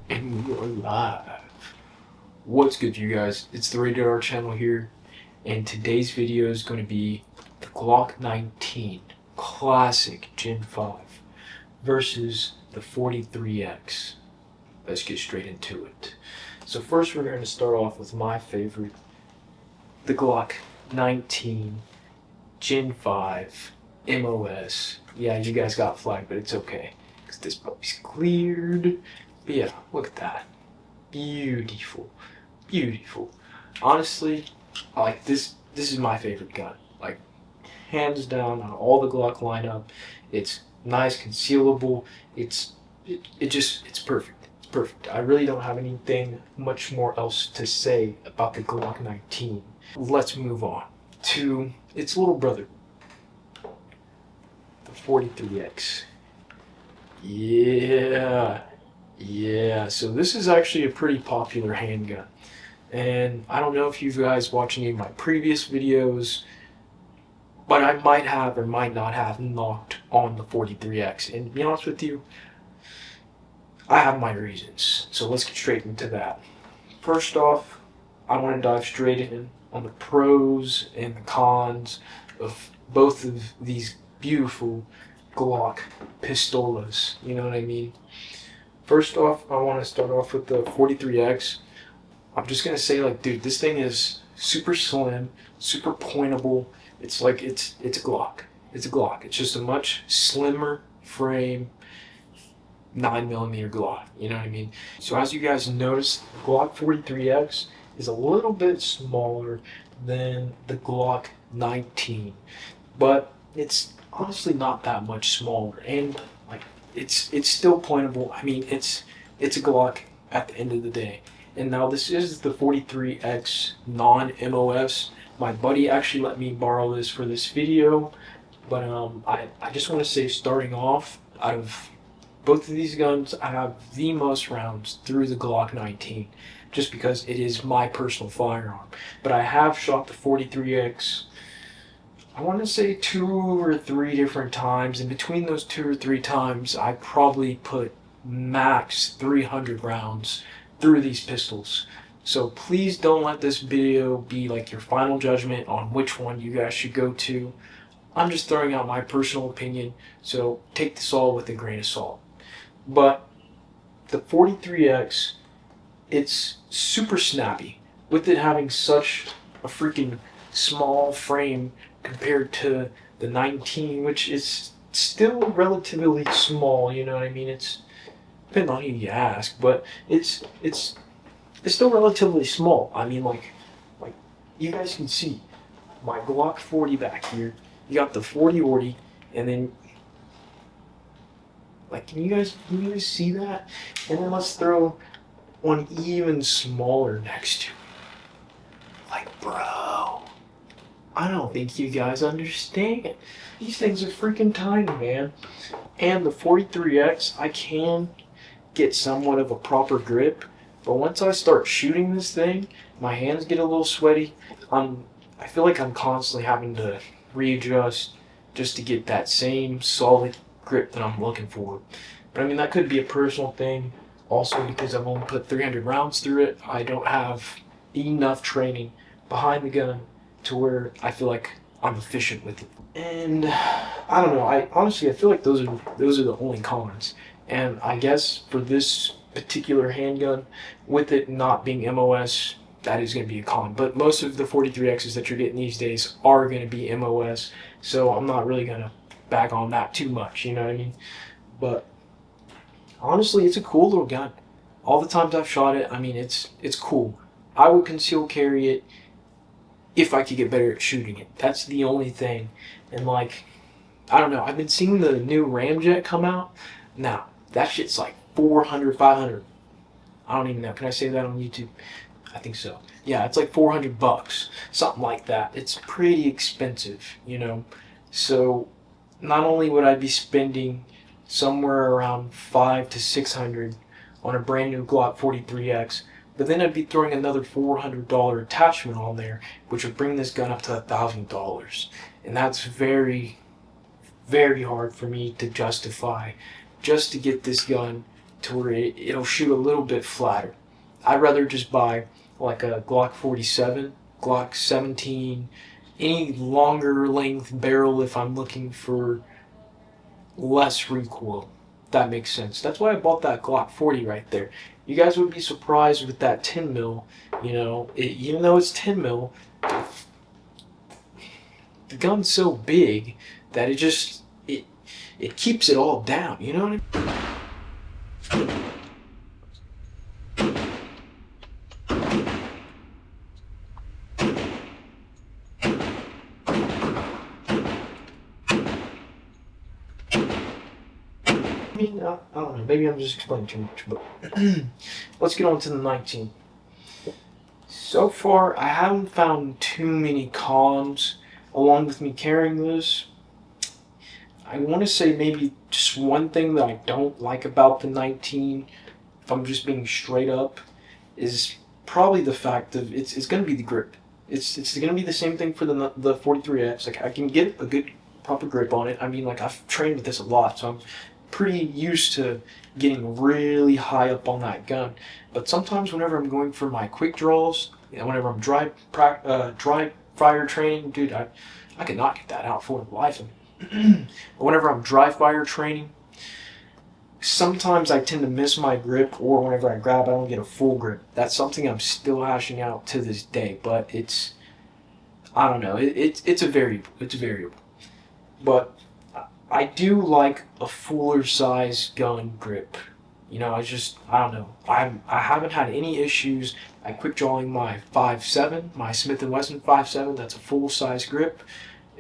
And we are live. What's good, you guys? It's the Rated R channel here, and today's video is going to be the Glock 19 Classic Gen 5 versus the 43X. Let's get straight into it. So first we're going to start off with my favorite, the Glock 19 Gen 5 MOS. Yeah, you guys got flagged, but it's okay, because this puppy's cleared. But yeah, look at that. Beautiful. Beautiful. Honestly, I like this. This is my favorite gun. Like, hands down on all the Glock lineup. It's nice, concealable. It's perfect. It's perfect. I really don't have anything much more else to say about the Glock 19. Let's move on to its little brother, the 43X. Yeah, so this is actually a pretty popular handgun. And I don't know if you guys watched any of my previous videos, but I might have or might not have knocked on the 43X. And to be honest with you, I have my reasons. So let's get straight into that. First off, I want to dive straight in on the pros and the cons of both of these beautiful Glock pistolas. You know what I mean? First off, I want to start off with the 43X. I'm just going to say, like, dude, this thing is super slim, super pointable. It's like, it's a Glock. It's a Glock. It's just a much slimmer frame, 9mm Glock. You know what I mean? So as you guys notice, the Glock 43X is a little bit smaller than the Glock 19. But it's honestly not that much smaller. And, like, it's still pointable. I mean, it's a Glock at the end of the day. And now this is the 43X non-MOS. My buddy actually let me borrow this for this video, but I just want to say, starting off, out of both of these guns, I have the most rounds through the Glock 19, just because it is my personal firearm. But I have shot the 43X, I want to say 2 or 3 different times, and between those 2 or 3 times, I probably put max 300 rounds through these pistols. So please don't let this video be like your final judgment on which one you guys should go to. I'm just throwing out my personal opinion, so take this all with a grain of salt. But the 43X, it's super snappy, with it having such a freaking small frame compared to the 19, which is still relatively small. You know what I mean? It's depends on who you ask, but it's still relatively small. I mean, like you guys can see my Glock 40 back here. You got the 40, and then, like, can you guys see that? And then let's throw one even smaller next to it. Like, bro, I don't think you guys understand. These things are freaking tiny, man. And the 43X, I can get somewhat of a proper grip, but once I start shooting this thing, my hands get a little sweaty. I feel like I'm constantly having to readjust just to get that same solid grip that I'm looking for. But I mean, that could be a personal thing. Also, because I've only put 300 rounds through it, I don't have enough training behind the gun to where I feel like I'm efficient with it. And I don't know. I feel like those are the only cons. And I guess for this particular handgun, with it not being MOS, that is going to be a con. But most of the 43Xs that you're getting these days are going to be MOS, so I'm not really going to bag on that too much, you know what I mean? But honestly, it's a cool little gun. All the times I've shot it, I mean, it's cool. I would conceal carry it if I could get better at shooting it. That's the only thing. And, like, I don't know, I've been seeing the new Ramjet come out. Now, that shit's like 400, 500. I don't even know. Can I say that on YouTube? I think so. Yeah, it's like $400, something like that. It's pretty expensive, you know. So not only would I be spending somewhere around 500 to 600 on a brand new Glock 43X, but then I'd be throwing another $400 attachment on there, which would bring this gun up to $1,000. And that's very, very hard for me to justify just to get this gun to where it'll shoot a little bit flatter. I'd rather just buy like a Glock 47, Glock 17, any longer length barrel if I'm looking for less recoil. That makes sense. That's why I bought that Glock 40 right there. You guys would be surprised with that 10 mil. You know, even though it's 10 mil, the gun's so big that it keeps it all down. You know what I mean? I don't know, maybe I'm just explaining too much, but let's get on to the 19. So far, I haven't found too many cons along with me carrying this. I want to say maybe just one thing that I don't like about the 19, if I'm just being straight up, is probably the fact of it's going to be the grip. It's going to be the same thing for the 43X. Like, I can get a good proper grip on it. I mean, like, I've trained with this a lot, so I'm pretty used to getting really high up on that gun. But sometimes whenever I'm going for my quick draws, and whenever I'm dry fire training, dude, I cannot get that out for the life of me. But whenever I'm dry fire training, sometimes I tend to miss my grip, or whenever I grab, I don't get a full grip. That's something I'm still hashing out to this day, but I don't know, it's a variable. It's a variable. But I do like a fuller size gun grip. You know, I don't know. I haven't had any issues at quick drawing my 5.7, my Smith & Wesson 5.7. That's a full size grip.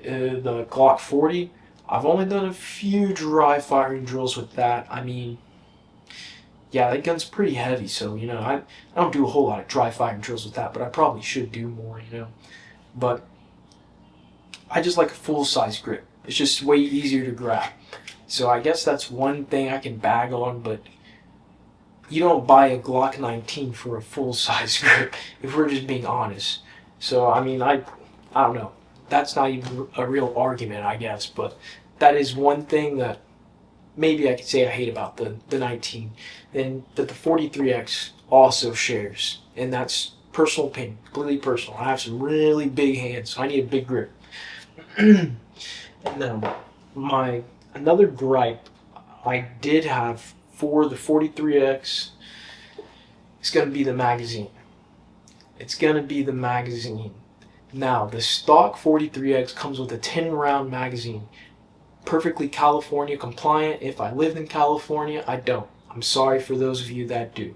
The Glock 40, I've only done a few dry firing drills with that. I mean, yeah, that gun's pretty heavy, so, you know, I don't do a whole lot of dry firing drills with that, but I probably should do more, you know. But I just like a full size grip. It's just way easier to grab. So I guess that's one thing I can bag on, but you don't buy a Glock 19 for a full-size grip, if we're just being honest. So, I mean, I don't know. That's not even a real argument, I guess, but that is one thing that maybe I could say I hate about the 19. And that the 43X also shares, and that's personal opinion, completely personal. I have some really big hands, so I need a big grip. Now, another gripe I did have for the 43X is going to be the magazine. It's going to be the magazine. Now, the stock 43X comes with a 10-round magazine. Perfectly California compliant. If I lived in California, I don't. I'm sorry for those of you that do.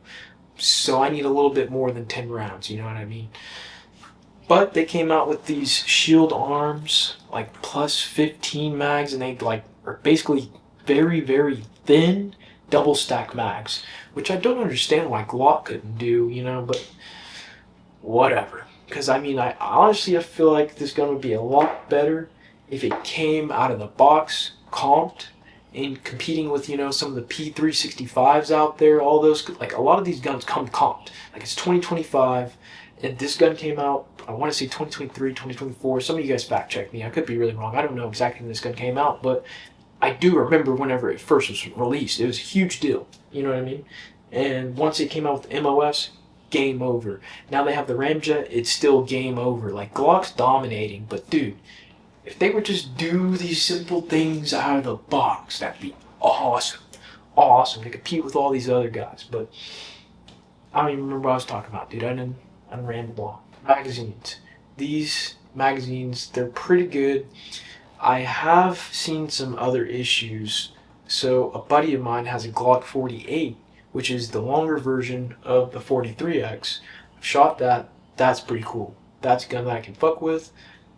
So I need a little bit more than 10 rounds, you know what I mean? But they came out with these shield arms, like plus 15 mags, and they like are basically very, very thin double stack mags, which I don't understand why Glock couldn't do, you know, but whatever. Because I mean, I feel like this gun would be a lot better if it came out of the box comped and competing with, you know, some of the P365s out there. All those, like, a lot of these guns come comped. Like, it's 2025 and this gun came out, I want to say 2023, 2024. Some of you guys fact check me. I could be really wrong. I don't know exactly when this gun came out, but I do remember whenever it first was released. It was a huge deal. You know what I mean? And once it came out with MOS, game over. Now they have the Ramjet, it's still game over. Like, Glock's dominating, but dude, if they would just do these simple things out of the box, that'd be awesome. Awesome to compete with all these other guys. But I don't even remember what I was talking about, dude. I didn't ramble on. Magazines. These magazines, they're pretty good. I have seen some other issues. So a buddy of mine has a Glock 48, which is the longer version of the 43X. I've shot that. That's pretty cool. That's a gun that I can fuck with.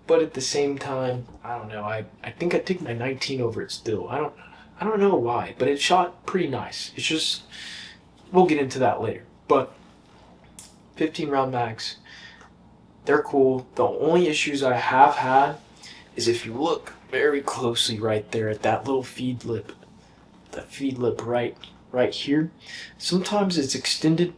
But at the same time, I don't know. I think I take my 19 over it still. I don't know why, but it shot pretty nice. It's just, we'll get into that later. But 15 round mags, they're cool. The only issues I have had is if you look very closely right there at that little feed lip, the feed lip right here, sometimes it's extended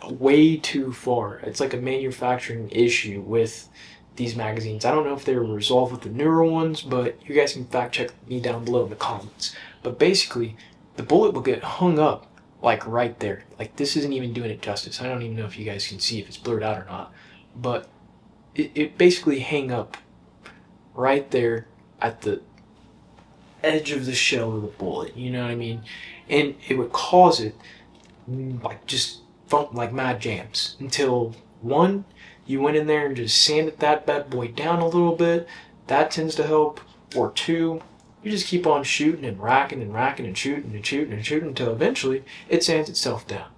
way too far. It's like a manufacturing issue with these magazines. I don't know if they were resolved with the newer ones, but you guys can fact check me down below in the comments. But basically, the bullet will get hung up like right there. Like this isn't even doing it justice. I don't even know if you guys can see if it's blurred out or not, but it basically hang up right there at the edge of the shell of the bullet, you know what I mean? And it would cause it like just funk like mad jams until one, you went in there and just sanded that bad boy down a little bit. That tends to help. Or two, you just keep on shooting and racking and racking and shooting and shooting and shooting until eventually it sands itself down.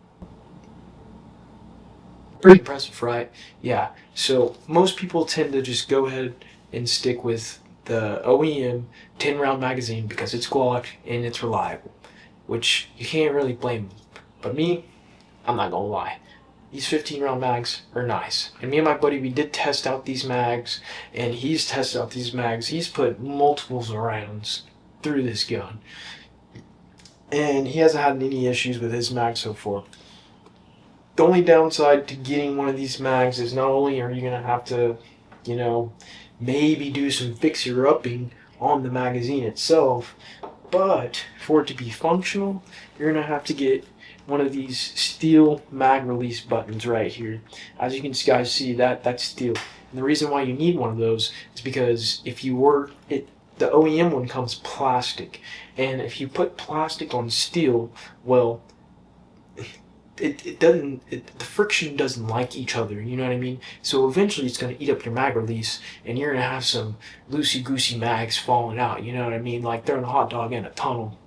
Pretty impressive, right? Yeah. So most people tend to just go ahead and stick with the OEM 10 round magazine because it's Glock and it's reliable, which you can't really blame them. But me, I'm not gonna lie. These 15 round mags are nice. And me and my buddy, we did test out these mags, and he's tested out these mags. He's put multiples of rounds through this gun. And he hasn't had any issues with his mag so far. The only downside to getting one of these mags is not only are you going to have to, you know, maybe do some fixer-upping on the magazine itself, but for it to be functional, you're going to have to get one of these steel mag release buttons right here. As you can guys see, that's steel. And the reason why you need one of those is because if you were, the OEM one comes plastic. And if you put plastic on steel, well, the friction doesn't like each other, you know what I mean? So eventually it's going to eat up your mag release, and you're going to have some loosey-goosey mags falling out, you know what I mean? Like throwing a hot dog in a tunnel.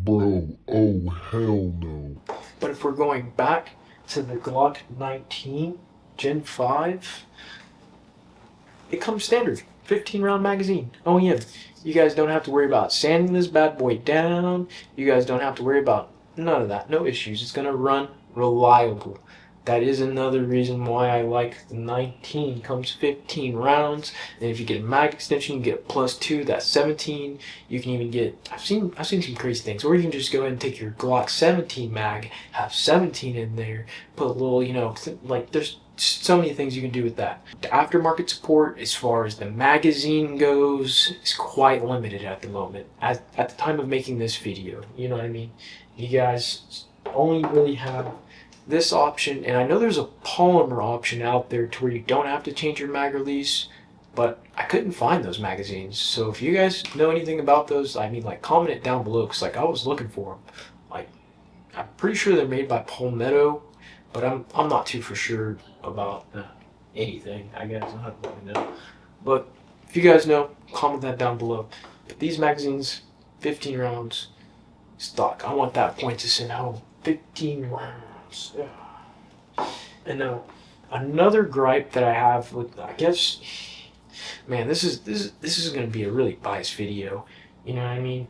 Bro, oh hell no. But if we're going back to the Glock 19 Gen 5, it comes standard. 15 round magazine. OEM. You guys don't have to worry about sanding this bad boy down. You guys don't have to worry about none of that. No issues. It's going to run reliable. That is another reason why I like the 19. Comes 15 rounds, and if you get a mag extension, you get a +2. That's 17. You can even get. I've seen some crazy things. Or you can just go ahead and take your Glock 17 mag, have 17 in there, put a little, you know, like there's so many things you can do with that. The aftermarket support, as far as the magazine goes, is quite limited at the moment. At the time of making this video, you know what I mean. You guys only really have this option, and I know there's a polymer option out there to where you don't have to change your mag release, but I couldn't find those magazines. So if you guys know anything about those, I mean, like, comment it down below, because like I was looking for them. Like, I'm pretty sure they're made by Palmetto, but I'm not too for sure about anything. I guess I don't really know. But if you guys know, comment that down below. But these magazines, 15 rounds stock. I want that point to send home. 15 rounds. And now another gripe that I have with, I guess, man, this is going to be a really biased video. You know what I mean?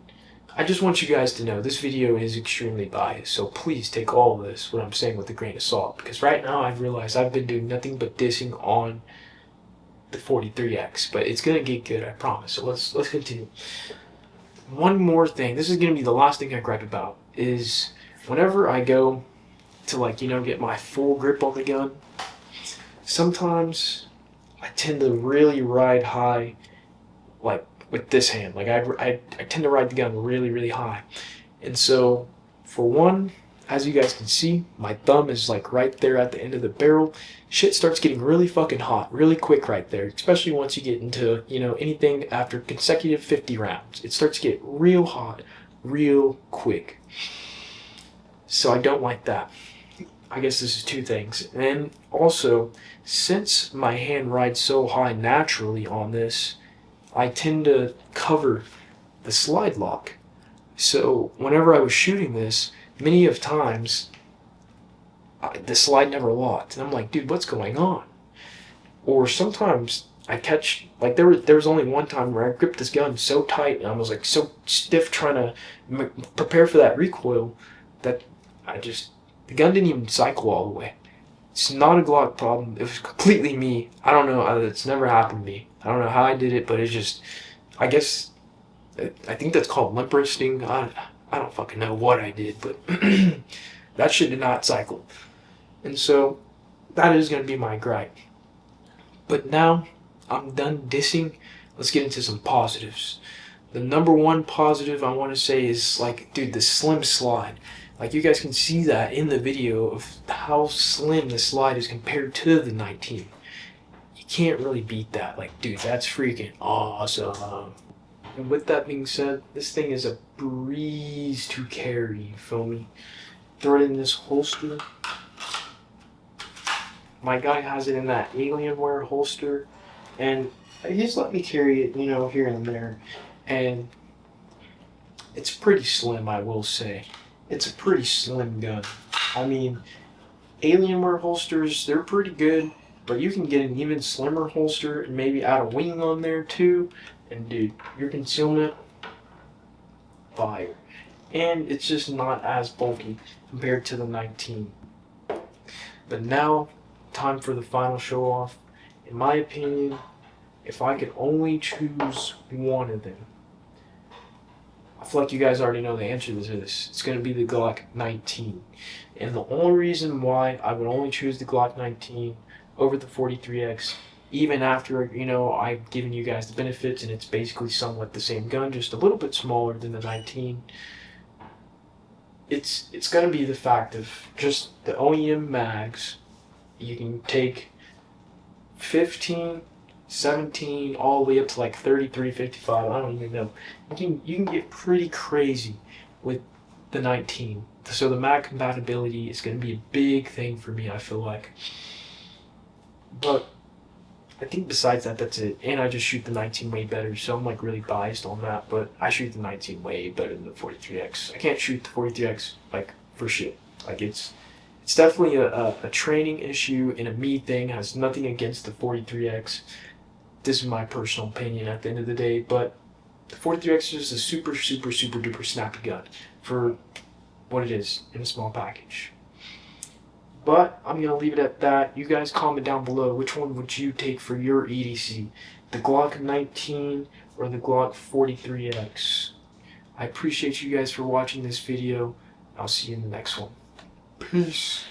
I just want you guys to know this video is extremely biased, so please take all of this, what I'm saying, with a grain of salt, because right now I've realized I've been doing nothing but dissing on the 43X, but it's going to get good, I promise. So let's continue. One more thing, this is going to be the last thing I gripe about, is whenever I go to, like, you know, get my full grip on the gun, sometimes I tend to really ride high, like with this hand. Like I tend to ride the gun really, really high. And so for one, as you guys can see, my thumb is like right there at the end of the barrel. Shit starts getting really fucking hot really quick right there, especially once you get into, you know, anything after consecutive 50 rounds. It starts to get real hot real quick. So I don't like that. I guess this is two things. And also, since my hand rides so high naturally on this, I tend to cover the slide lock. So whenever I was shooting this, many of times, the slide never locked. And I'm like, dude, what's going on? Or sometimes I catch, like there was only one time where I gripped this gun so tight and I was like so stiff trying to prepare for that recoil that the gun didn't even cycle all the way. It's not a Glock problem. It was completely me. I don't know. It's never happened to me. I don't know how I did it, but it's just, I guess, I think that's called limp wristing. I don't fucking know what I did, but that shit did not cycle. And so that is going to be my gripe. But now I'm done dissing. Let's get into some positives. The number one positive I want to say is, like, dude, the slim slide. Like, you guys can see that in the video of how slim the slide is compared to the 19. You can't really beat that. Like, dude, that's freaking awesome. And with that being said, this thing is a breeze to carry, you feel me? Throw it in this holster. My guy has it in that Alienware holster, and he's let me carry it, you know, here and there. And it's pretty slim, I will say. It's a pretty slim gun. I mean, Alienware holsters, they're pretty good, but you can get an even slimmer holster and maybe add a wing on there too. And dude, your concealment, fire. And it's just not as bulky compared to the 19. But now, time for the final show off. In my opinion, if I could only choose one of them, I feel like you guys already know the answer to this. It's going to be the Glock 19. And the only reason why I would only choose the Glock 19 over the 43X, even after, you know, I've given you guys the benefits and it's basically somewhat the same gun, just a little bit smaller than the 19, it's going to be the fact of just the OEM mags. You can take 15, 17, all the way up to like 33, 55. I don't even know. You can get pretty crazy with the 19. So the mag compatibility is going to be a big thing for me, I feel like. But I think besides that, that's it. And I just shoot the 19 way better, so I'm like really biased on that. But I shoot the 19 way better than the 43X. I can't shoot the 43X like for shit. Like it's definitely a training issue and a me thing. It has nothing against the 43X. This is my personal opinion at the end of the day. But the 43X is a super, super, super duper snappy gun for what it is in a small package. But I'm going to leave it at that. You guys comment down below, which one would you take for your EDC? The Glock 19 or the Glock 43X? I appreciate you guys for watching this video. I'll see you in the next one. Peace.